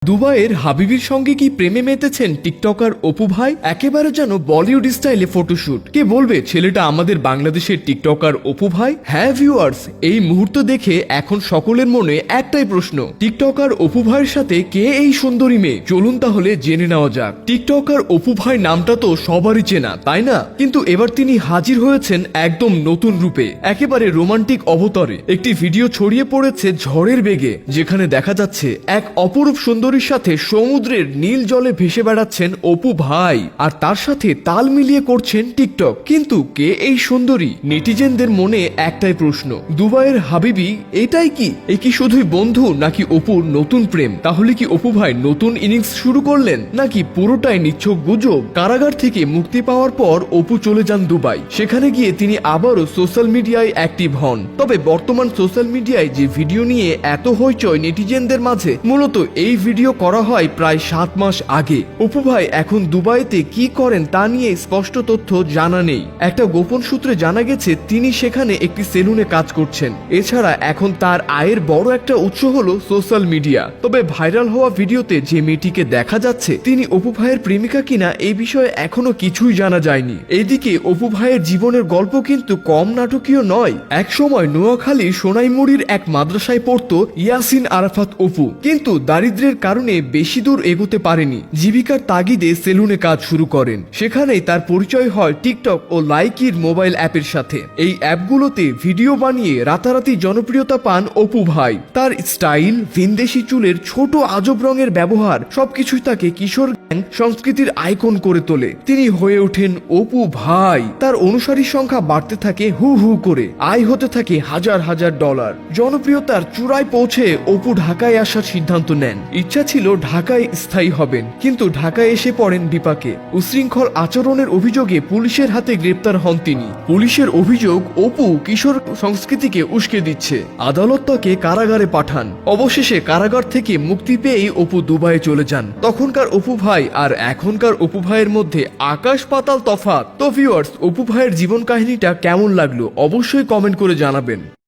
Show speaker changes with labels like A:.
A: দুবাইয়ের হাবিবির সঙ্গে কি প্রেমে মেতেছেন টিকটকার অপু ভাই? একেবারে যেন বলিউড স্টাইলে ফটোশুট। কে বলবে ছেলেটা আমাদের বাংলাদেশের টিকটকার অপু ভাই? হ্যাঁ ভিউয়ার্স, এই মুহূর্ত দেখে এখন সকলের মনে একটাই প্রশ্ন, টিকটকার অপু ভাইয়ের সাথে কে এই সুন্দরী মেয়ে? চলুন তাহলে জেনে নেওয়া যাক। টিকটকার অপু ভাই নামটা তো সবারই চেনা, তাই না? কিন্তু এবার তিনি হাজির হয়েছেন একদম নতুন রূপে, একেবারে রোমান্টিক অবতারে। একটি ভিডিও ছড়িয়ে পড়েছে ঝড়ের বেগে, যেখানে দেখা যাচ্ছে এক অপরূপ সুন্দরীর সাথে সমুদ্রের নীল জলে ভেসে বেড়াচ্ছেন অপু ভাই, আর তার সাথে তাল মিলিয়ে করছেন টিকটক। কিন্তু কে এই সুন্দরী? নেটিজেনদের মনে একটাই প্রশ্ন, দুবাইয়ের হাবিবি এটাই কি? এ কি শুধুই বন্ধু, নাকি অপুর নতুন প্রেম? তাহলে কি অপু ভাই নতুন ইনিংস শুরু করলেন, নাকি পুরোটাই নিছক গুজব? কারাগার থেকে মুক্তি পাওয়ার পর অপু চলে যান দুবাই। সেখানে গিয়ে তিনি আবারও সোশ্যাল মিডিয়ায় অ্যাক্টিভ হন। তবে বর্তমান সোশ্যাল মিডিয়ায় যে ভিডিও নিয়ে এত হইচই নেটিজেনদের মাঝে, মূলত এই ভিডিও করা হয় প্রায় 7 মাস আগে। অপু ভাই এখন দুবাইতে কি করেন তা নিয়ে স্পষ্ট তথ্য জানা নেই। একটা গোপন সূত্রে জানা গেছে তিনি সেখানে একটি সেলুনে কাজ করছেন। এছাড়া এখন তার আয়ের বড় একটা উৎস হলো সোশ্যাল মিডিয়া। তবে ভাইরাল হওয়া ভিডিওতে যে মেয়েটিকে দেখা যাচ্ছে তিনি অপু ভাইয়ের প্রেমিকা কিনা এই বিষয়ে এখনো কিছুই জানা যায়নি। এদিকে অপু ভাইয়ের জীবনের গল্প কিন্তু কম নাটকীয় নয়। একসময় নোয়াখালীর সোনাইমুড়ির এক মাদ্রাসায় পড়তো ইয়াসিন আরাফাত অপু, কিন্তু দারিদ্র্যের কারণে বেশি দূর এগোতে পারেনি। জীবিকার তাগিদে সেলুনে কাজ শুরু করেন। সেখানেই তার পরিচয় হয় টিকটক ও লাইকির মোবাইল অ্যাপের সাথে। এই অ্যাপগুলোতে ভিডিও বানিয়ে রাতারাতি জনপ্রিয়তা পান অপু ভাই। তার স্টাইল, ভিনদেশি চুলের ছোট আজব রঙের ব্যবহার, সবকিছুই তাকে কিশোর গ্যাং সংস্কৃতির আইকন করে তোলে। তিনি হয়ে ওঠেন অপু ভাই। তার অনুসারীর সংখ্যা বাড়তে থাকে হু হু করে, আয় হতে থাকে হাজার হাজার ডলার। জনপ্রিয়তার চূড়ায় পৌঁছে অপু ঢাকায় আসার সিদ্ধান্ত নেন। ইচ্ছা ছিল ঢাকায় স্থায়ী হবেন, কিন্তু ঢাকায় এসে পড়েন বিপাকে। উশৃঙ্খল আচরণের অভিযোগে পুলিশের হাতে গ্রেপ্তার হন তিনি। পুলিশের অভিযোগ, অপু কিশোর সংস্কৃতিকে উস্কে দিচ্ছে। আদালত তাকে কারাগারে পাঠান। অবশেষে কারাগার থেকে মুক্তি পেয়েই অপু দুবাইয়ে চলে যান। তখনকার অপু ভাই আর এখনকার অপু ভাইয়ের মধ্যে আকাশ পাতাল তফাৎ। তো ভিউয়ার্স, অপু ভাইয়ের জীবন কাহিনীটা কেমন লাগলো অবশ্যই কমেন্ট করে জানাবেন।